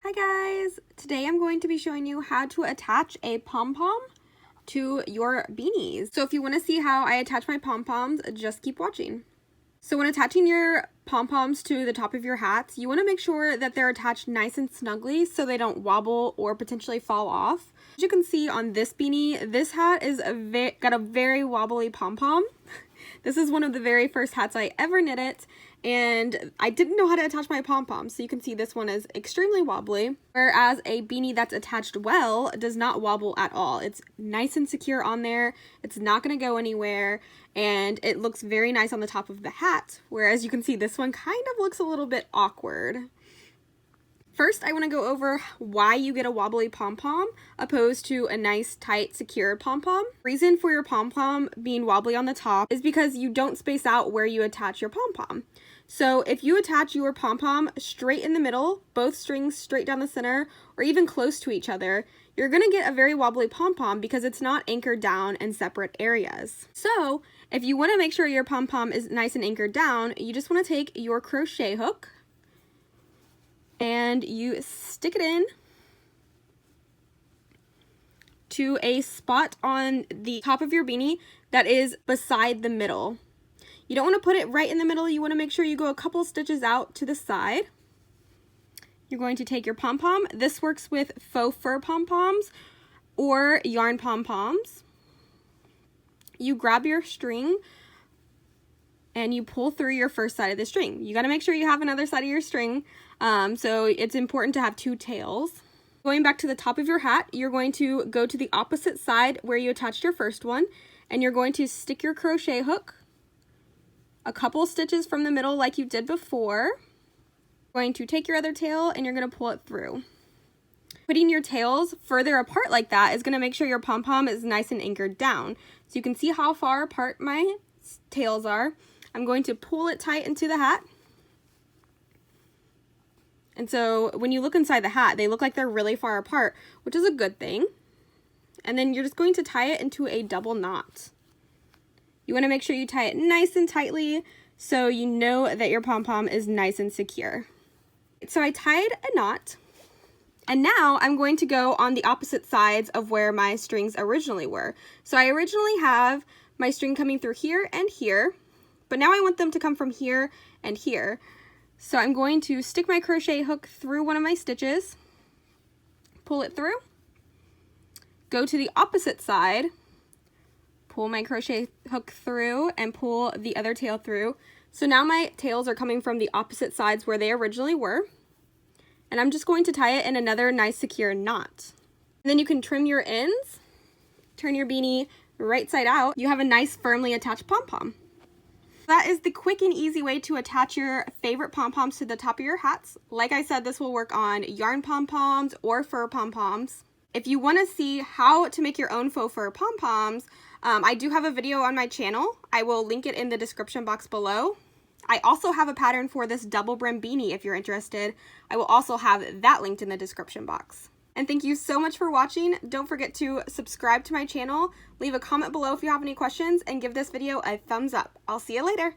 Hi guys! Today I'm going to be showing you how to attach a pom-pom to your beanies. So if you want to see how I attach my pom-poms, just keep watching. So when attaching your pom-poms to the top of your hats, you want to make sure that they're attached nice and snugly so they don't wobble or potentially fall off. As you can see on this beanie, this hat is got a very wobbly pom-pom. This is one of the very first hats I ever knitted, and I didn't know how to attach my pom-poms, so you can see this one is extremely wobbly, whereas a beanie that's attached well does not wobble at all. It's nice and secure on there, it's not going to go anywhere, and it looks very nice on the top of the hat, whereas you can see this one kind of looks a little bit awkward. First, I want to go over why you get a wobbly pom-pom opposed to a nice, tight, secure pom-pom. Reason for your pom-pom being wobbly on the top is because you don't space out where you attach your pom-pom. So if you attach your pom-pom straight in the middle, both strings straight down the center, or even close to each other, you're going to get a very wobbly pom-pom because it's not anchored down in separate areas. So if you want to make sure your pom-pom is nice and anchored down, you just want to take your crochet hook and you stick it in to a spot on the top of your beanie that is beside the middle. You don't want to put it right in the middle. You want to make sure you go a couple stitches out to the side. You're going to take your pom-pom. This works with faux fur pom-poms or yarn pom-poms. You grab your string and you pull through your first side of the string. You got to make sure you have another side of your string, so it's important to have two tails. Going back to the top of your hat, you're going to go to the opposite side where you attached your first one, and you're going to stick your crochet hook a couple stitches from the middle like you did before. You're going to take your other tail and you're going to pull it through. Putting your tails further apart like that is going to make sure your pom-pom is nice and anchored down. So you can see how far apart my tails are. I'm going to pull it tight into the hat. And so when you look inside the hat, they look like they're really far apart, which is a good thing. And then you're just going to tie it into a double knot. You want to make sure you tie it nice and tightly so you know that your pom-pom is nice and secure. So I tied a knot, and now I'm going to go on the opposite sides of where my strings originally were. So I originally have my string coming through here and here, but now I want them to come from here and here. So I'm going to stick my crochet hook through one of my stitches, pull it through, go to the opposite side, pull my crochet hook through, and pull the other tail through. So now my tails are coming from the opposite sides where they originally were. And I'm just going to tie it in another nice secure knot. And then you can trim your ends, turn your beanie right side out. You have a nice firmly attached pom-pom. That is the quick and easy way to attach your favorite pom-poms to the top of your hats. Like I said, this will work on yarn pom-poms or fur pom-poms. If you want to see how to make your own faux fur pom-poms, I do have a video on my channel. I will link it in the description box below. I also have a pattern for this double brim beanie if you're interested. I will also have that linked in the description box. And thank you so much for watching. Don't forget to subscribe to my channel, leave a comment below if you have any questions, and give this video a thumbs up. I'll see you later.